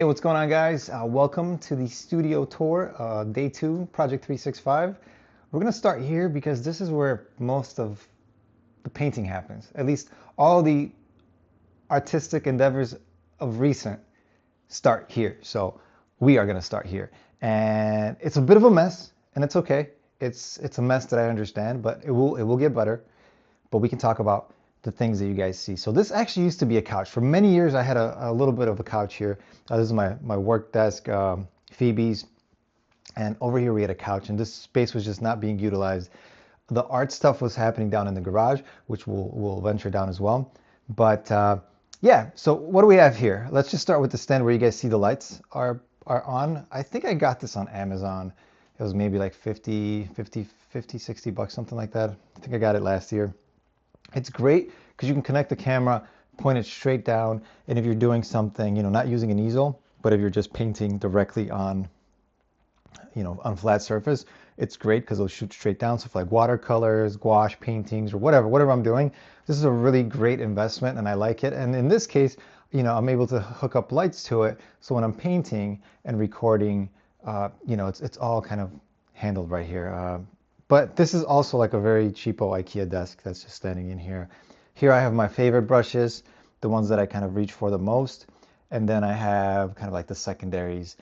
Hey, what's going on, guys? Welcome to the studio tour, day 2, Project 365. We're going to start here because this is where most of the painting happens. At least all the artistic endeavors of recent start here. So we are going to start here. And it's a bit of a mess, and it's okay. It's a mess that I understand, but it will get better. But we can talk about the things that you guys see. So this actually used to be a couch. For many years, I had a little bit of a couch here. This is my work desk, Phoebe's. And over here we had a couch, and this space was just not being utilized. The art stuff was happening down in the garage, which we'll venture down as well. But yeah, so what do we have here? Let's just start with the stand where you guys see the lights are on. I think I got this on Amazon. It was maybe like 50, 60 bucks, something like that. I think I got it last year. It's great because you can connect the camera, point it straight down, and if you're doing something, not using an easel, but if you're just painting directly on, on flat surface, it's great because it'll shoot straight down. So for like watercolors, gouache paintings, or whatever I'm doing, this is a really great investment, and I like it. And in this case, I'm able to hook up lights to it, so when I'm painting and recording, it's all kind of handled right here. But this is also like a very cheapo IKEA desk that's just standing in here. Here I have my favorite brushes, the ones that I kind of reach for the most. And then I have kind of like the secondaries,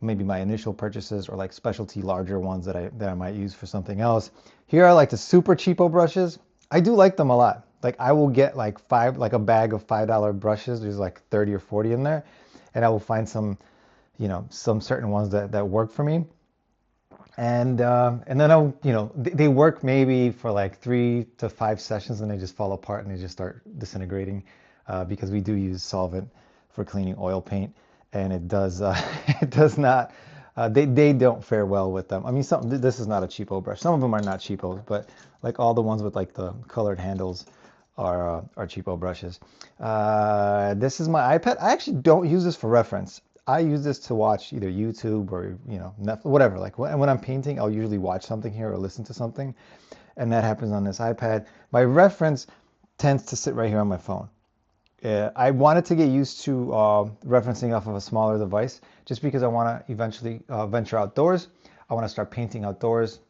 maybe my initial purchases or like specialty larger ones that I might use for something else. Here are like the super cheapo brushes. I do like them a lot. Like I will get like a bag of $5 brushes. There's like 30 or 40 in there. And I will find some certain ones that work for me. And then they work maybe for like 3 to 5 sessions, and they just fall apart and they just start disintegrating, because we do use solvent for cleaning oil paint, and it does it does not they don't fare well with them. I mean, this is not a cheapo brush. Some of them are not cheapos, but like all the ones with like the colored handles are cheapo brushes. This is my iPad. I actually don't use this for reference. I use this to watch either YouTube or Netflix, whatever. Like when I'm painting, I'll usually watch something here or listen to something, and that happens on this iPad. My reference tends to sit right here on my phone. I wanted to get used to referencing off of a smaller device, just because I want to eventually venture outdoors. I want to start painting outdoors,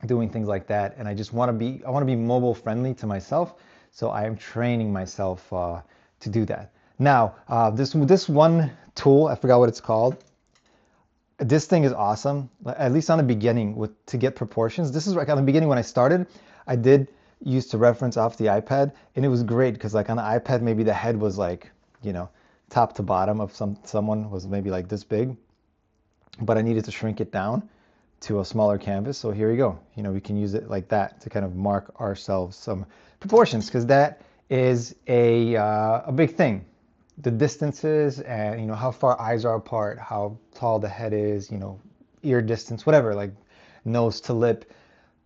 doing things like that, and I want to be mobile friendly to myself. So I am training myself to do that. Now, this one tool, I forgot what it's called. This thing is awesome, at least on the beginning to get proportions. This is like on the beginning when I started, I did use to reference off the iPad, and it was great because like on the iPad, maybe the head was like, top to bottom of someone was maybe like this big, but I needed to shrink it down to a smaller canvas. So here you go. We can use it like that to kind of mark ourselves some proportions, because that is a big thing. The distances and how far eyes are apart, how tall the head is, ear distance, whatever, like nose to lip.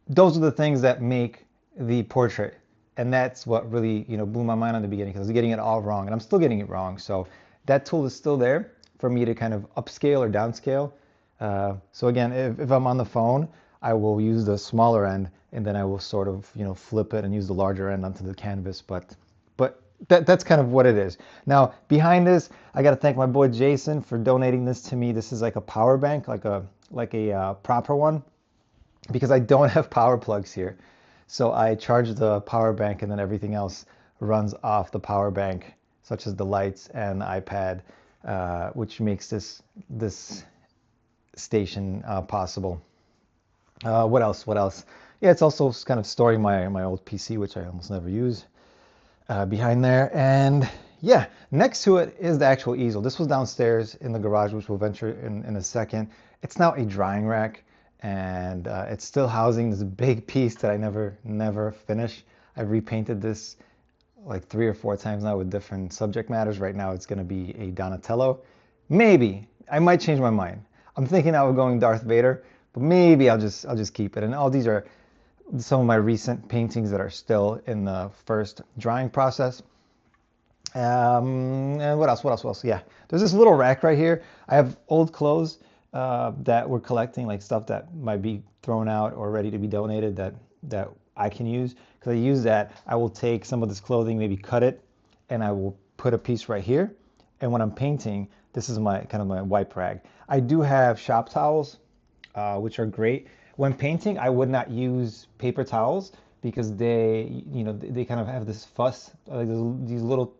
Those are the things that make the portrait. And that's what really blew my mind on the beginning, because I was getting it all wrong, and I'm still getting it wrong. So that tool is still there for me to kind of upscale or downscale. So again, if I'm on the phone, I will use the smaller end, and then I will sort of flip it and use the larger end onto the canvas. But that's kind of what it is. Now, behind this, I got to thank my boy Jason for donating this to me. This is like a power bank, like a proper one, because I don't have power plugs here. So I charge the power bank, and then everything else runs off the power bank, such as the lights and the iPad, which makes this station possible. What else? Yeah, it's also kind of storing my old PC, which I almost never use. Behind there, and yeah, next to it is the actual easel. This was downstairs in the garage, which we'll venture in a second. It's now a drying rack, and it's still housing this big piece that I never finish. I've repainted this like 3 or 4 times now with different subject matters. Right now it's going to be a Donatello. Maybe I might change my mind. I'm thinking now of going Darth Vader, but maybe I'll just keep it. And all these are some of my recent paintings that are still in the first drying process. And what else? Yeah, there's this little rack right here. I have old clothes that we're collecting, like stuff that might be thrown out or ready to be donated that I can use. Because I use that, I will take some of this clothing, maybe cut it, and I will put a piece right here. And when I'm painting, This is my kind of my wipe rag. I do have shop towels, which are great. When painting, I would not use paper towels because they, they kind of have this fuss, like these little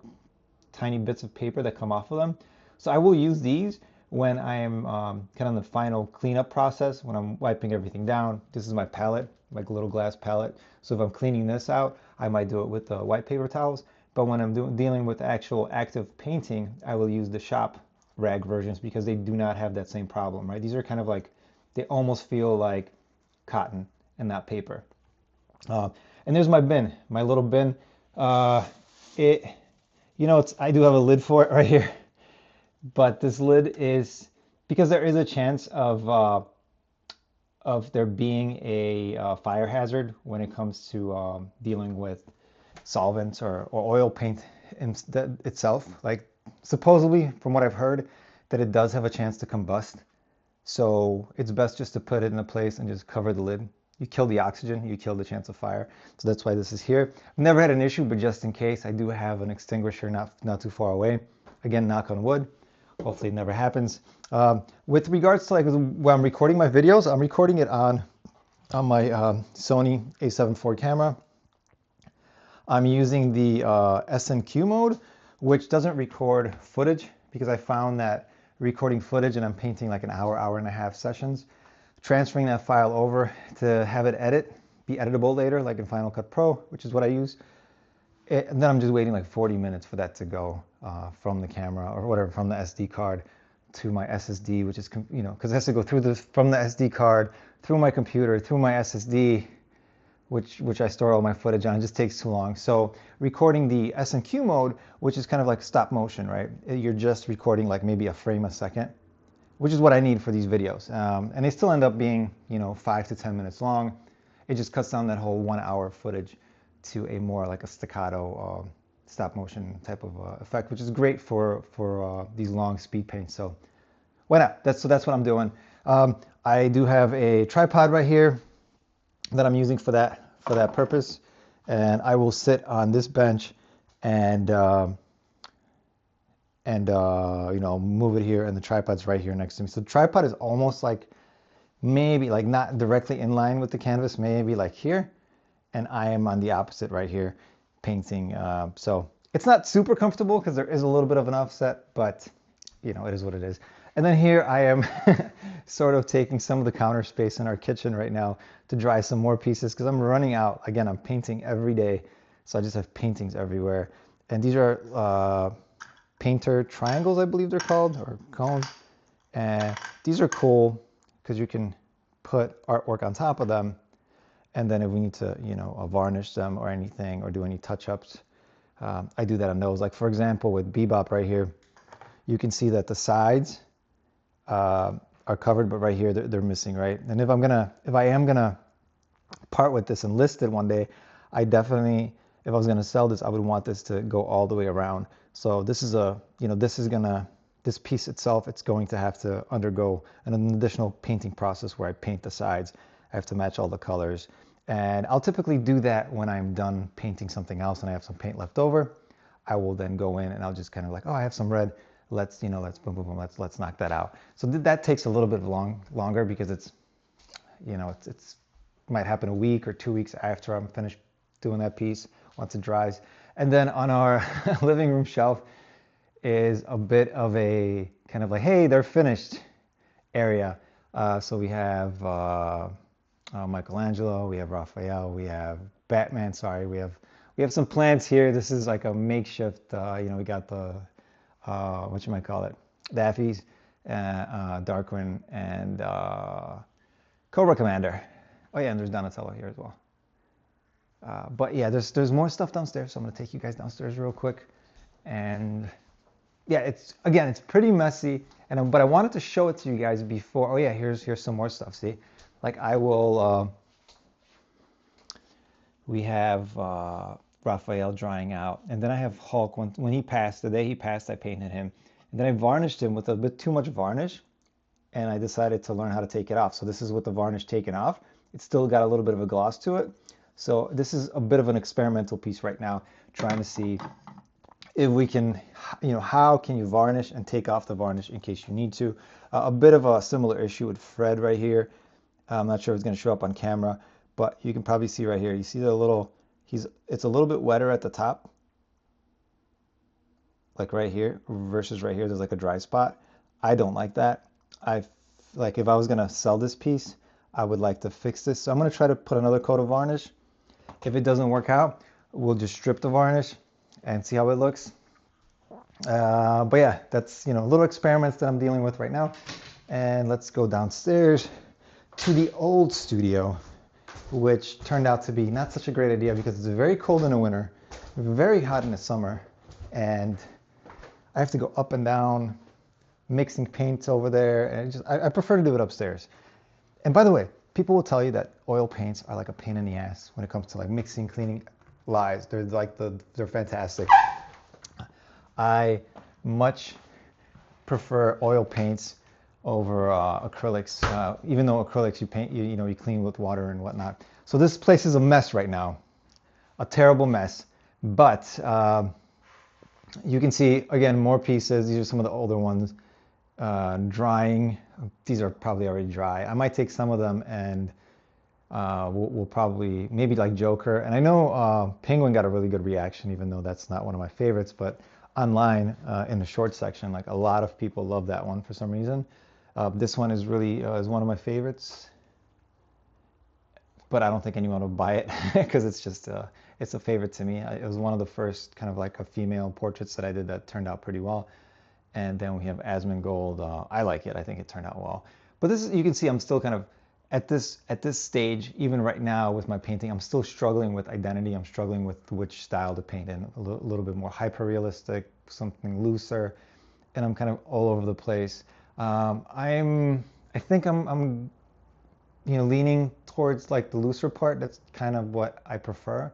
tiny bits of paper that come off of them. So I will use these when I am kind of in the final cleanup process, when I'm wiping everything down. This is my palette, like a little glass palette. So if I'm cleaning this out, I might do it with the white paper towels. But when I'm dealing with actual active painting, I will use the shop rag versions because they do not have that same problem, right? These are kind of like, they almost feel like cotton and not paper. And there's my bin, my little bin. It, I do have a lid for it right here, but this lid is, because there is a chance of there being a fire hazard when it comes to dealing with solvents or oil paint itself. Like supposedly, from what I've heard, that it does have a chance to combust. So it's best just to put it in a place and just cover the lid. You kill the oxygen, you kill the chance of fire. So that's why this is here. I've never had an issue, but just in case, I do have an extinguisher not too far away. Again, knock on wood. Hopefully it never happens. With regards to like when I'm recording my videos, I'm recording it on my Sony a7 IV camera. I'm using the SNQ mode, which doesn't record footage because I found that recording footage and I'm painting like an hour and a half sessions, transferring that file over to have it be editable later, like in Final Cut Pro, which is what I use. And then I'm just waiting like 40 minutes for that to go from the camera or whatever, from the SD card to my SSD, which is, because it has to go through from the SD card, through my computer, through my SSD, which I store all my footage on. It just takes too long. So recording the SNQ mode, which is kind of like stop motion, right? You're just recording like maybe a frame a second, which is what I need for these videos. And they still end up being, 5 to 10 minutes long. It just cuts down that whole 1 hour footage to a more like a staccato stop motion type of effect, which is great for these long speed paints. So why not? That's what I'm doing. I do have a tripod right here that I'm using for that purpose, and I will sit on this bench and move it here, and the tripod's right here next to me. So the tripod is almost like maybe like not directly in line with the canvas, maybe like here, and I am on the opposite right here painting. So it's not super comfortable because there is a little bit of an offset, but it is what it is. And then here I am sort of taking some of the counter space in our kitchen right now to dry some more pieces because I'm running out. Again, I'm painting every day, so I just have paintings everywhere. And these are painter triangles, I believe they're called, or cones. And these are cool because you can put artwork on top of them. And then if we need to, varnish them or anything or do any touch-ups, I do that on those. Like for example, with Bebop right here, you can see that the sides are covered, but right here they're missing, right? And if I am gonna part with this and list it one day, I definitely, if I was gonna sell this, I would want this to go all the way around. So this is this piece itself, it's going to have to undergo an additional painting process where I paint the sides. I have to match all the colors. And I'll typically do that when I'm done painting something else and I have some paint left over. I will then go in and I'll just kind of like, oh, I have some red. Let's boom, boom, boom, let's knock that out. So that takes a little bit longer because it's might happen a week or 2 weeks after I'm finished doing that piece once it dries. And then on our living room shelf is a bit of a kind of like, hey, they're finished area. So we have Michelangelo, we have Raphael, we have Batman. Sorry, we have some plants here. This is like a makeshift. We got the what you might call it, Daffy's, Darkwing, and Cobra Commander. Oh yeah, and there's Donatello here as well. But yeah, there's more stuff downstairs, so I'm gonna take you guys downstairs real quick. And yeah, it's pretty messy, but I wanted to show it to you guys before. Oh yeah, here's some more stuff. See, like I will. We have Raphael drying out, and then I have Hulk. When he passed, the day he passed, I painted him, and then I varnished him with a bit too much varnish, and I decided to learn how to take it off. So this is with the varnish taken off. It's still got a little bit of a gloss to it. So this is a bit of an experimental piece right now, trying to see if we can, how can you varnish and take off the varnish in case you need to. A bit of a similar issue with Fred right here. I'm not sure if it's going to show up on camera, but you can probably see right here. You see the little, it's a little bit wetter at the top, like right here, versus right here, there's like a dry spot. I don't like that. Like if I was going to sell this piece, I would like to fix this. So I'm going to try to put another coat of varnish. If it doesn't work out, we'll just strip the varnish and see how it looks. But yeah, that's, little experiments that I'm dealing with right now. And let's go downstairs to the old studio, which turned out to be not such a great idea because it's very cold in the winter, very hot in the summer, and I have to go up and down mixing paints over there, and I prefer to do it upstairs. And by the way, people will tell you that oil paints are like a pain in the ass when it comes to like mixing, cleaning. Lies. They're like they're fantastic. I much prefer oil paints over acrylics, even though acrylics you clean with water and whatnot. So this place is a mess right now, a terrible mess. But you can see again more pieces. These are some of the older ones drying. These are probably already dry. I might take some of them and we'll probably maybe like Joker. And I know Penguin got a really good reaction, even though that's not one of my favorites. But online in the short section, like a lot of people love that one for some reason. This one is really is one of my favorites, but I don't think anyone will buy it because it's just it's a favorite to me. It was one of the first kind of like a female portraits that I did that turned out pretty well. And then we have Asmongold. I like it. I think it turned out well. But this is, you can see I'm still kind of at this stage, even right now with my painting, I'm still struggling with identity. I'm struggling with which style to paint in. A little bit more hyper realistic, something looser, and I'm kind of all over the place. I think I'm leaning towards like the looser part. That's kind of what I prefer.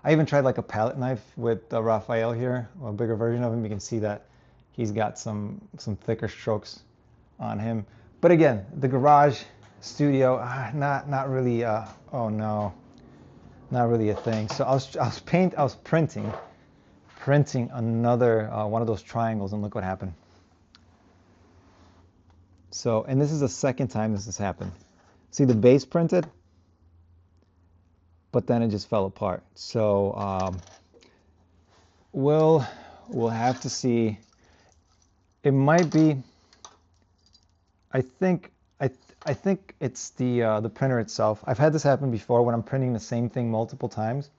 I even tried like a palette knife with Raphael here, a bigger version of him. You can see that he's got some thicker strokes on him. But again, the garage studio, not really. Oh no, not really a thing. So I was printing another one of those triangles, and look what happened. So, and this is the second time this has happened. See the base printed, but then it just fell apart. So we'll have to see. It might be. I think it's the printer itself. I've had this happen before when I'm printing the same thing multiple times.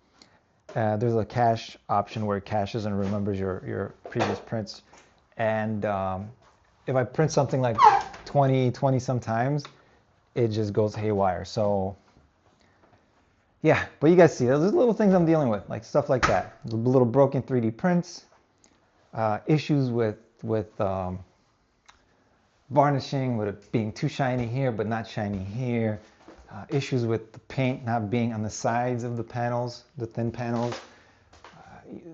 There's a cache option where it caches and remembers your previous prints. And if I print something like 20 sometimes, it just goes haywire. So yeah, but you guys see, there's little things I'm dealing with, like stuff like that. Little broken 3D prints, issues with varnishing, with it being too shiny here but not shiny here, issues with the paint not being on the sides of the panels, the thin panels,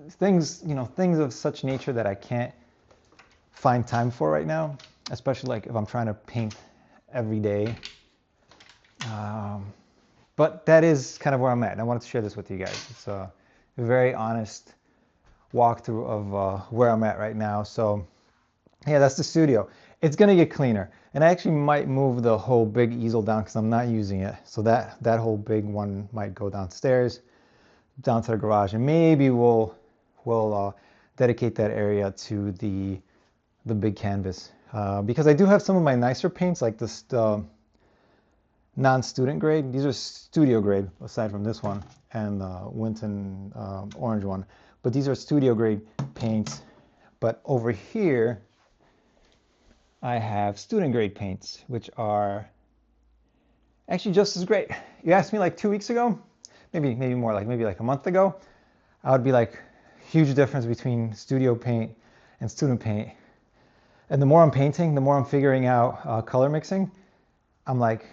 things of such nature that I can't find time for right now, especially like if I'm trying to paint every day. But that is kind of where I'm at, and I wanted to share this with you guys. It's a very honest walkthrough of where I'm at right now. So yeah, that's the studio. It's gonna get cleaner, and I actually might move the whole big easel down because I'm not using it. So that whole big one might go downstairs, down to the garage, and maybe we'll dedicate that area to the big canvas because I do have some of my nicer paints like this non-student grade. These are studio grade aside from this one and the Winton orange one, but these are studio grade paints. But over here I have student grade paints, which are actually just as great. You asked me like 2 weeks ago, maybe more, like maybe like a month ago, I would be like, huge difference between studio paint and student paint. And the more I'm painting, the more I'm figuring out color mixing. I'm like,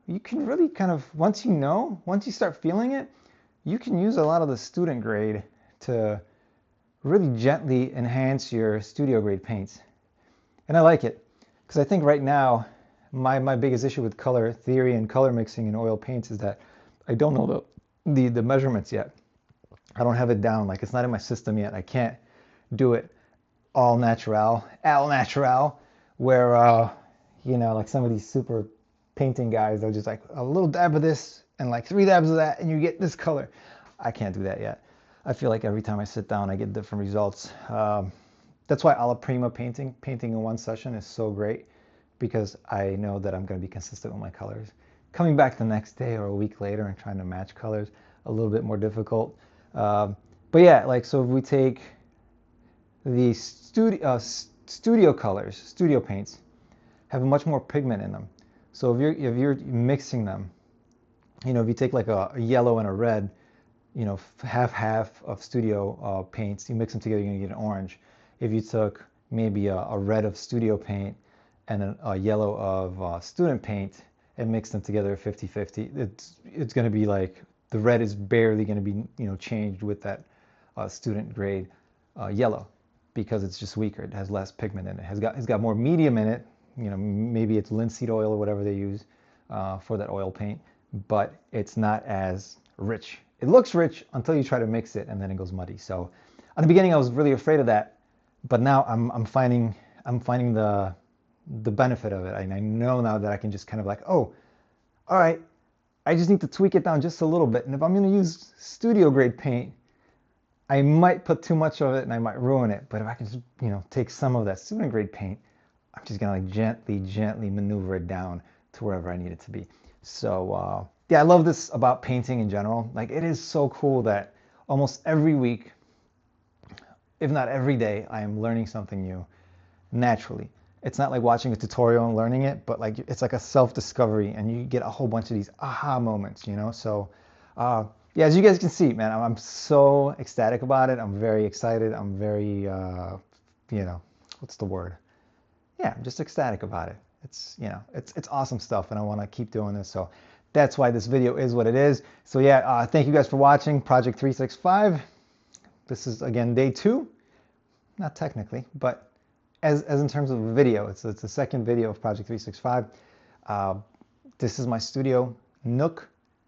you can really kind of, once you start feeling it, you can use a lot of the student grade to really gently enhance your studio grade paints. And I like it because I think right now my biggest issue with color theory and color mixing in oil paints is that I don't know the measurements yet. I don't have it down. Like, it's not in my system yet. I can't do it all natural, where, you know, like some of these super painting guys, they're just like a little dab of this and like 3 dabs of that and you get this color. I can't do that yet. I feel like every time I sit down, I get different results. That's why alla prima painting in one session is so great, because I know that I'm going to be consistent with my colors. Coming back the next day or a week later and trying to match colors, a little bit more difficult. But yeah, like, so if we take the studio colors, studio paints, have much more pigment in them. So if you're mixing them, you know, if you take like a yellow and a red, you know, half of studio paints, you mix them together, you're gonna get an orange. If you took maybe a red of studio paint and a yellow of student paint and mix them together 50-50, it's gonna be like the red is barely gonna be, you know, changed with that student grade yellow, because it's just weaker. It has less pigment in it. It's got more medium in it. You know, maybe it's linseed oil or whatever they use for that oil paint, but it's not as rich. It looks rich until you try to mix it, and then it goes muddy. So, at the beginning, I was really afraid of that, but now I'm finding the benefit of it. I know now that I can just kind of like, oh, all right, I just need to tweak it down just a little bit. And if I'm going to use studio grade paint, I might put too much of it and I might ruin it. But if I can just, you know, take some of that student grade paint, I'm just gonna like gently maneuver it down to wherever I need it to be. So yeah, I love this about painting in general. Like, it is so cool that almost every week, if not every day, I am learning something new naturally. It's not like watching a tutorial and learning it, but like it's like a self-discovery, and you get a whole bunch of these aha moments, you know? So yeah, as you guys can see, man, I'm so ecstatic about it. I'm very excited. I'm very, you know, what's the word? Yeah, I'm just ecstatic about it. It's, you know, it's awesome stuff, and I want to keep doing this. So that's why this video is what it is. So yeah, thank you guys for watching Project 365. This is, again, day 2. Not technically, but as in terms of a video, it's the second video of Project 365. This is my studio nook.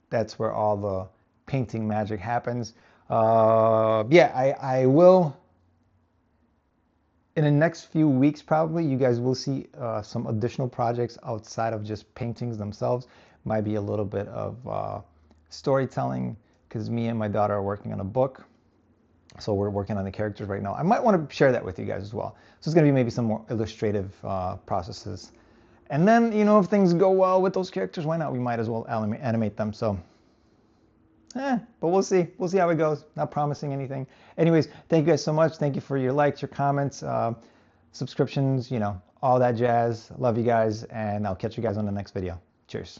That's where all the painting magic happens. Yeah, I will, in the next few weeks, probably, you guys will see some additional projects outside of just paintings themselves. Might be a little bit of storytelling, because me and my daughter are working on a book. So we're working on the characters right now. I might want to share that with you guys as well. So it's going to be maybe some more illustrative processes. And then, you know, if things go well with those characters, why not? We might as well animate them. So, but we'll see. We'll see how it goes. Not promising anything. Anyways, thank you guys so much. Thank you for your likes, your comments, subscriptions, you know, all that jazz. Love you guys, and I'll catch you guys on the next video. Cheers.